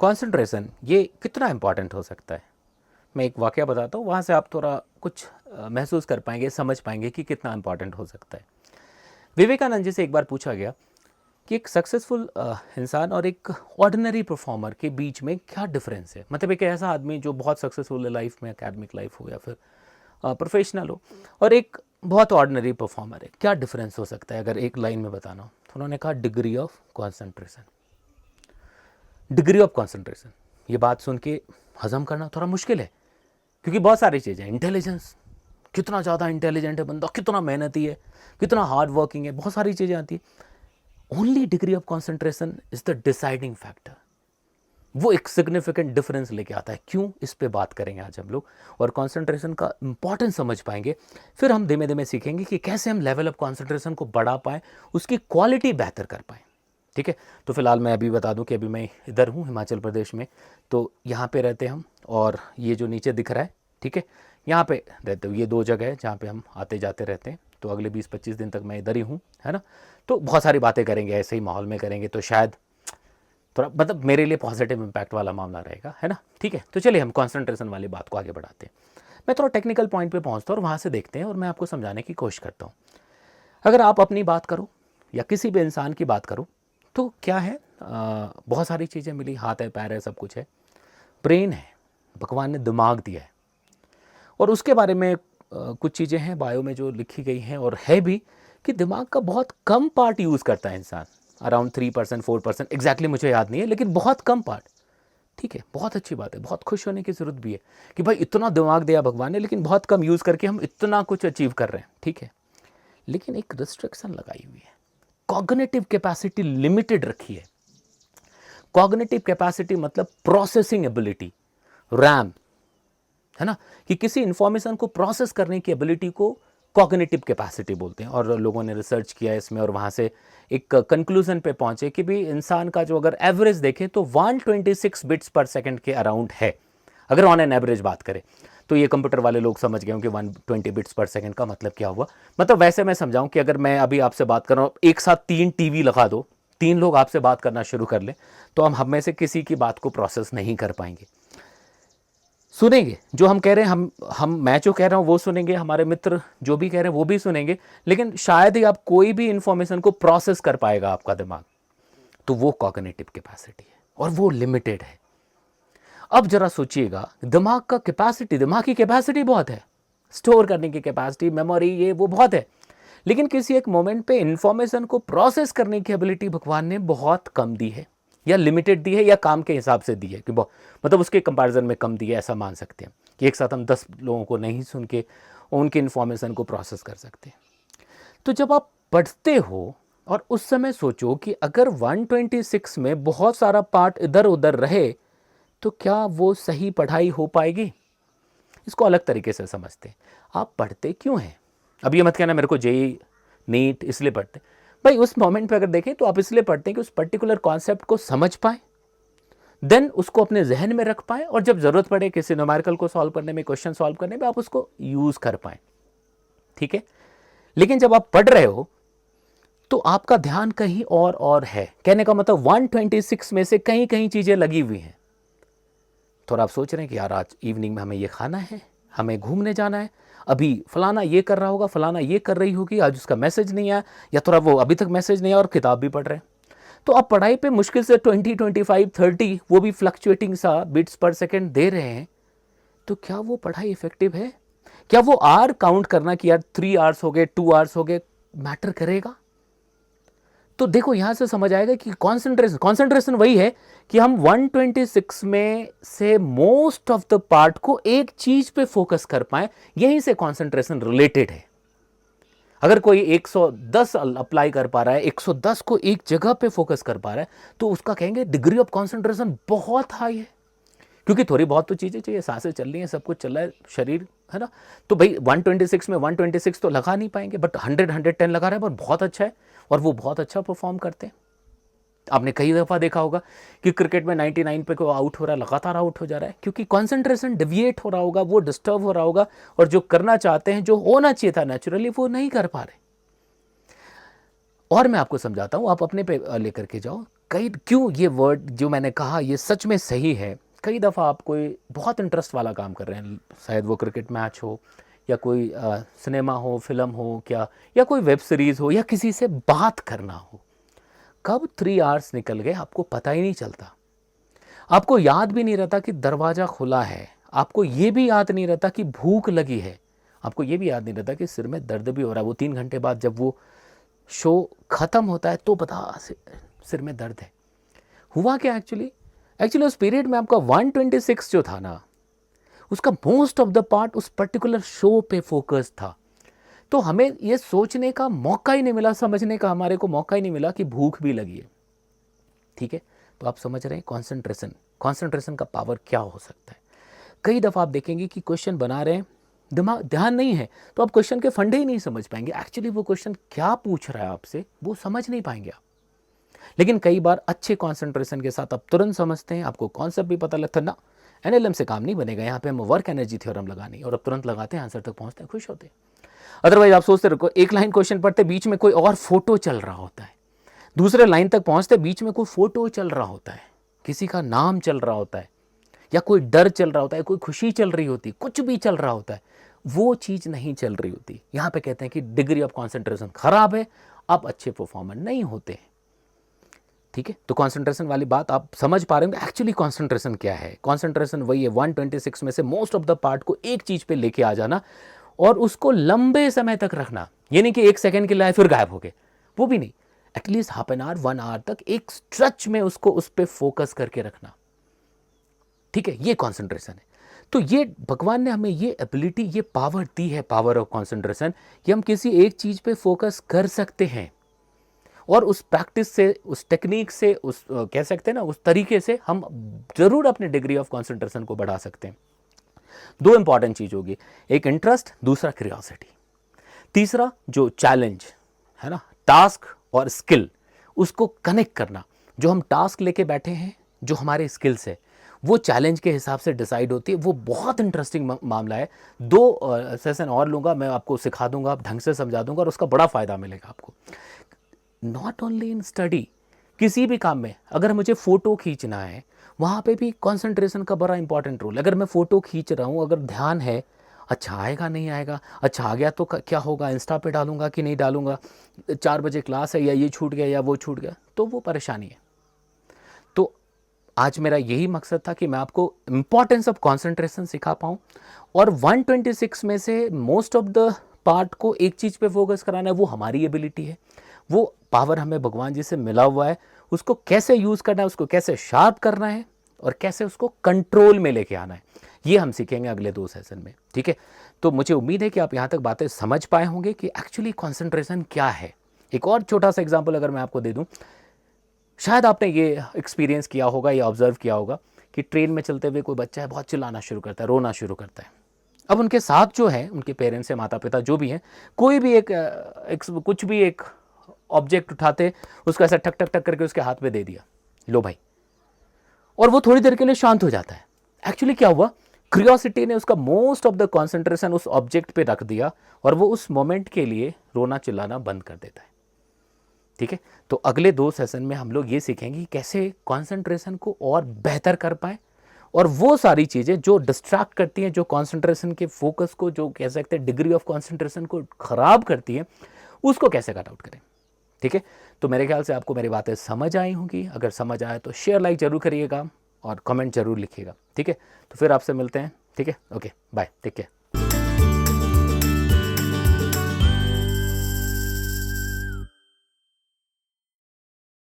Concentration ये कितना important हो सकता है। मैं एक वाकया बताता हूँ, वहाँ से आप थोड़ा कुछ महसूस कर पाएंगे, समझ पाएंगे कि कितना इम्पॉर्टेंट हो सकता है। विवेकानंद जी से एक बार पूछा गया कि एक सक्सेसफुल इंसान और एक ऑर्डिनरी परफॉर्मर के बीच में क्या डिफरेंस है। मतलब एक ऐसा आदमी जो बहुत सक्सेसफुल है लाइफ में, एकेडमिक लाइफ हो या फिर प्रोफेशनल हो, और एक बहुत ऑर्डिनरी परफॉर्मर है, क्या डिफरेंस हो सकता है अगर एक लाइन में बताना हो। तो उन्होंने कहा degree of concentration. Degree of concentration, ये बात सुन के हजम करना थोड़ा मुश्किल है, क्योंकि बहुत सारी चीज़ें, इंटेलिजेंस, कितना ज़्यादा इंटेलिजेंट है बंदा, कितना मेहनती है, कितना हार्ड वर्किंग है, बहुत सारी चीज़ें आती है। Only degree of concentration is the deciding factor. वो एक सिग्निफिकेंट डिफरेंस लेके आता है। क्यों, इस पे बात करेंगे आज हम लोग, और कॉन्सेंट्रेशन का इंपॉर्टेंस समझ पाएंगे। फिर हम धीमे धीमे सीखेंगे कि कैसे हम लेवल ऑफ कॉन्सेंट्रेशन को बढ़ा पाएँ, उसकी क्वालिटी बेहतर कर पाएँ। ठीक है, तो फिलहाल मैं अभी बता दूं कि अभी मैं इधर हूँ हिमाचल प्रदेश में, तो यहाँ पे रहते हम, और ये जो नीचे दिख रहा है, ठीक है, यहाँ पे रहते हो। ये दो जगह है जहाँ पे हम आते जाते रहते हैं। तो अगले 20-25 दिन तक मैं इधर ही हूँ, है ना। तो बहुत सारी बातें करेंगे, ऐसे ही माहौल में करेंगे, तो शायद थोड़ा मतलब मेरे लिए पॉजिटिव इम्पैक्ट वाला मामला रहेगा, है ना। ठीक है, तो चलिए हम कॉन्सेंट्रेशन वाली बात को आगे बढ़ाते हैं। मैं थोड़ा टेक्निकल पॉइंट पे पहुँचता हूँ और वहाँ से देखते हैं, और मैं आपको समझाने की कोशिश करता हूँ। अगर आप अपनी बात करो या किसी भी इंसान की बात करो, तो क्या है, बहुत सारी चीज़ें मिली, हाथ है, पैर है, सब कुछ है, ब्रेन है, भगवान ने दिमाग दिया है। और उसके बारे में कुछ चीज़ें हैं बायो में जो लिखी गई हैं, और है भी कि दिमाग का बहुत कम पार्ट यूज़ करता है इंसान, अराउंड 3% 4%, एग्जैक्टली मुझे याद नहीं है, लेकिन बहुत कम पार्ट। ठीक है, बहुत अच्छी बात है, बहुत खुश होने की ज़रूरत भी है कि भाई इतना दिमाग दिया भगवान ने, लेकिन बहुत कम यूज़ करके हम इतना कुछ अचीव कर रहे हैं। ठीक है, लेकिन एक रिस्ट्रिक्शन लगाई हुई है, कॉग्निटिव कैपेसिटी लिमिटेड रखी है। कॉग्निटिव कैपेसिटी मतलब प्रोसेसिंग एबिलिटी, रैम, है ना, कि किसी इंफॉर्मेशन को प्रोसेस करने की एबिलिटी को कॉग्निटिव कैपेसिटी बोलते हैं। और लोगों ने रिसर्च किया इसमें, और वहाँ से एक कंक्लूजन पे पहुंचे कि भी इंसान का जो अगर एवरेज देखें तो 126 बिट्स पर सेकंड के अराउंड है, अगर ऑन एन एवरेज बात करें। तो ये कंप्यूटर वाले लोग समझ गए कि 120 बिट्स पर सेकंड का मतलब क्या हुआ। मतलब वैसे मैं समझाऊं कि अगर मैं अभी आपसे बात कर रहा हूँ, एक साथ 3 टीवी लगा दो, 3 लोग आपसे बात करना शुरू कर लें, तो हम में से किसी की बात को प्रोसेस नहीं कर पाएंगे। सुनेंगे जो हम कह रहे हैं, हम मैं जो कह रहा हूँ वो सुनेंगे, हमारे मित्र जो भी कह रहे हैं वो भी सुनेंगे, लेकिन शायद ही आप कोई भी इंफॉर्मेशन को प्रोसेस कर पाएगा आपका दिमाग। तो वो कॉग्निटिव कैपेसिटी है, और वो लिमिटेड है। अब जरा सोचिएगा, दिमाग का कैपेसिटी, दिमाग की कैपेसिटी बहुत है, स्टोर करने की कैपेसिटी, मेमोरी, ये वो बहुत है, लेकिन किसी एक मोमेंट पे इंफॉर्मेशन को प्रोसेस करने की एबिलिटी भगवान ने बहुत कम दी है, या लिमिटेड दी है, या काम के हिसाब से दी है कि मतलब उसके कंपैरिजन में कम दी है, ऐसा मान सकते हैं कि एक साथ हम 10 लोगों को नहीं सुन के उनकी इंफॉर्मेशन को प्रोसेस कर सकते हैं। तो जब आप पढ़ते हो और उस समय सोचो कि अगर 126 में बहुत सारा पार्ट इधर उधर रहे, तो क्या वो सही पढ़ाई हो पाएगी। इसको अलग तरीके से समझते हैं, आप पढ़ते क्यों हैं। अब ये मत कहना मेरे को जेई नीट इसलिए पढ़ते, भाई उस मोमेंट पे अगर देखें तो आप इसलिए पढ़ते हैं कि उस पर्टिकुलर कॉन्सेप्ट को समझ पाएं, देन उसको अपने जहन में रख पाएं, और जब जरूरत पड़े किसी न्यूमेरिकल को सॉल्व करने में, क्वेश्चन सॉल्व करने में, आप उसको यूज कर पाएं। ठीक है, लेकिन जब आप पढ़ रहे हो तो आपका ध्यान कहीं और है। कहने का मतलब 126 में से कहीं कहीं चीजें लगी हुई हैं। थोड़ा आप सोच रहे हैं कि यार आज इवनिंग में हमें ये खाना है, हमें घूमने जाना है, अभी फलाना ये कर रहा होगा, फलाना ये कर रही होगी, आज उसका मैसेज नहीं आया, या थोड़ा वो अभी तक मैसेज नहीं आया, और किताब भी पढ़ रहे हैं। तो आप पढ़ाई पे मुश्किल से 20, 25, 30, वो भी फ्लक्चुएटिंग सा बिट्स पर सेकेंड दे रहे हैं। तो क्या वो पढ़ाई इफेक्टिव है? क्या वो आर काउंट करना कि यार 3 आवर्स हो गए, 2 आवर्स हो गए, मैटर करेगा? तो देखो यहां से समझ आएगा कि कंसंट्रेशन वही है कि हम 126 में से मोस्ट ऑफ द पार्ट को एक चीज पे फोकस कर पाए, यहीं से कंसंट्रेशन रिलेटेड है। अगर कोई 110 अप्लाई कर पा रहा है, 110 को एक जगह पे फोकस कर पा रहा है, तो उसका कहेंगे डिग्री ऑफ कंसंट्रेशन बहुत हाई है, क्योंकि थोड़ी बहुत तो चीजें चाहिए, सांसें चल रही हैं, सब कुछ चल रहा है, शरीर, है ना। तो भाई 126 में 126 तो लगा नहीं पाएंगे, बट 100, 110 लगा रहे हैं, पर बहुत अच्छा है, और वो बहुत अच्छा परफॉर्म करते हैं। आपने कई दफा देखा होगा कि क्रिकेट में 99 पे कोई आउट हो रहा है, लगातार आउट हो जा रहा है, क्योंकि कंसंट्रेशन डिविएट हो रहा होगा, वो डिस्टर्ब हो रहा होगा, और जो करना चाहते हैं, जो होना चाहिए था नेचुरली, वो नहीं कर पा रहे। और मैं आपको समझाता हूं, आप अपने पे लेकर के जाओ। कई क्यों ये वर्ड जो मैंने कहा ये सच में सही है। कई दफ़ा आप कोई बहुत इंटरेस्ट वाला काम कर रहे हैं, शायद वो क्रिकेट मैच हो या कोई सिनेमा हो, फिल्म हो क्या, या कोई वेब सीरीज़ हो, या किसी से बात करना हो, कब 3 आवर्स निकल गए आपको पता ही नहीं चलता। आपको याद भी नहीं रहता कि दरवाज़ा खुला है, आपको ये भी याद नहीं रहता कि भूख लगी है, आपको ये भी याद नहीं रहता कि सिर में दर्द भी हो रहा है। वो 3 घंटे बाद जब वो शो ख़त्म होता है तो पता सिर में दर्द है। हुआ क्या एक्चुअली उस पीरियड में आपका 126 जो था ना, उसका मोस्ट ऑफ द पार्ट उस पर्टिकुलर शो पे फोकस था। तो हमें ये सोचने का मौका ही नहीं मिला, समझने का हमारे को मौका ही नहीं मिला कि भूख भी लगी है। ठीक है, तो आप समझ रहे हैं कॉन्सेंट्रेशन का पावर क्या हो सकता है। कई दफ़ा आप देखेंगे कि क्वेश्चन बना रहे हैं, दिमाग ध्यान नहीं है, तो आप क्वेश्चन के फंडे ही नहीं समझ पाएंगे। एक्चुअली वो क्वेश्चन क्या पूछ रहा है आपसे वो समझ नहीं पाएंगे आप। लेकिन कई बार अच्छे कंसंट्रेशन के साथ आप तुरंत समझते हैं, आपको कॉन्सेप्ट भी पता लगता है ना। एनएलएम से काम नहीं बनेगा, यहाँ पे हम वर्क एनर्जी थ्योरम लगानी और अब तुरंत लगाते हैं, आंसर तक पहुँचते हैं, खुश होते हैं। अदरवाइज आप सोचते रहो, एक लाइन क्वेश्चन पढ़ते बीच में कोई और फोटो चल रहा होता है, दूसरे लाइन तक पहुँचते बीच में कोई फोटो चल रहा होता है, किसी का नाम चल रहा होता है, या कोई डर चल रहा होता है, कोई खुशी चल रही होती, कुछ भी चल रहा होता है, वो चीज़ नहीं चल रही होती। यहाँ पे कहते हैं कि डिग्री ऑफ कॉन्सेंट्रेशन खराब है, आप अच्छे परफॉर्मर नहीं होते हैं। ठीक है, तो कंसंट्रेशन वाली बात आप समझ पा रहे होंगे। एक्चुअली कंसंट्रेशन क्या है? कंसंट्रेशन वही है 126 में से मोस्ट ऑफ द पार्ट को एक चीज पे लेके आ जाना और उसको लंबे समय तक रखना। ये नहीं कि 1 सेकंड के लिए फिर गायब हो गए, वो भी नहीं, at least half an hour 1 hour तक एक स्ट्रेच में उसको उस पर फोकस करके रखना। ठीक है, ये कॉन्सेंट्रेशन है। तो ये भगवान ने हमें ये एबिलिटी, ये पावर दी है, पावर ऑफ कॉन्सेंट्रेशन, कि हम किसी एक चीज पे फोकस कर सकते हैं और उस प्रैक्टिस से, उस टेक्निक से, उस कह सकते हैं ना, उस तरीके से हम जरूर अपने डिग्री ऑफ कॉन्सेंट्रेशन को बढ़ा सकते हैं। 2 इंपॉर्टेंट चीज होगी, एक इंटरेस्ट, दूसरा क्यूरियोसिटी, तीसरा जो चैलेंज है ना, टास्क और स्किल, उसको कनेक्ट करना। जो हम टास्क लेके बैठे हैं, जो हमारे स्किल्स है, वो चैलेंज के हिसाब से डिसाइड होती है। वो बहुत इंटरेस्टिंग मामला है। 2 सेशन और लूँगा, मैं आपको सिखा दूंगा, आप ढंग से समझा दूंगा और उसका बड़ा फ़ायदा मिलेगा आपको। नॉट ओनली इन स्टडी, किसी भी काम में अगर मुझे फ़ोटो खींचना है, वहाँ पे भी कंसंट्रेशन का बड़ा इंपॉर्टेंट रोल। अगर मैं फ़ोटो खींच रहा हूँ, अगर ध्यान है, अच्छा आएगा नहीं आएगा, अच्छा आ गया तो क्या होगा, इंस्टा पे डालूंगा कि नहीं डालूंगा, 4 बजे क्लास है, या ये छूट गया या वो छूट गया, तो वो परेशानी है। तो आज मेरा यही मकसद था कि मैं आपको इंपॉर्टेंस ऑफ कंसंट्रेशन सिखा पाऊँ और 126 में से मोस्ट ऑफ द पार्ट को एक चीज़ पे फोकस कराना है, वो हमारी एबिलिटी है। वो पावर हमें भगवान जी से मिला हुआ है, उसको कैसे यूज़ करना है, उसको कैसे शार्प करना है और कैसे उसको कंट्रोल में लेके आना है, ये हम सीखेंगे अगले 2 सेशन में। ठीक है, तो मुझे उम्मीद है कि आप यहाँ तक बातें समझ पाए होंगे कि एक्चुअली कंसंट्रेशन क्या है। एक और छोटा सा एग्जांपल अगर मैं आपको दे दूँ, शायद आपने ये एक्सपीरियंस किया होगा या ऑब्जर्व किया होगा कि ट्रेन में चलते हुए कोई बच्चा है, बहुत चिल्लाना शुरू करता है, रोना शुरू करता है। अब उनके साथ जो है, उनके पेरेंट्स या माता पिता जो भी हैं, कोई भी कुछ भी एक ऑब्जेक्ट उठाते, उसको ऐसा ठक ठक ठक करके उसके हाथ में दे दिया, लो भाई, और वो थोड़ी देर के लिए शांत हो जाता है। एक्चुअली क्या हुआ, क्यूरियोसिटी ने उसका मोस्ट ऑफ द कंसंट्रेशन उस ऑब्जेक्ट पे रख दिया और वो उस मोमेंट के लिए रोना चिल्लाना बंद कर देता है। ठीक है, तो अगले 2 सेशन में हम लोग ये सीखेंगे कि कैसे कंसंट्रेशन को और बेहतर कर पाए और वो सारी चीज़ें जो डिस्ट्रैक्ट करती हैं, जो कंसंट्रेशन के फोकस को, जो कह सकते हैं डिग्री ऑफ कंसंट्रेशन को खराब करती हैं, उसको कैसे कट आउट करें। ठीक है, तो मेरे ख्याल से आपको मेरी बातें समझ आई होंगी। अगर समझ आए तो शेयर लाइक जरूर करिएगा और कमेंट जरूर लिखिएगा। ठीक है, तो फिर आपसे मिलते हैं। ठीक है, ओके, बाय, टेक केयर।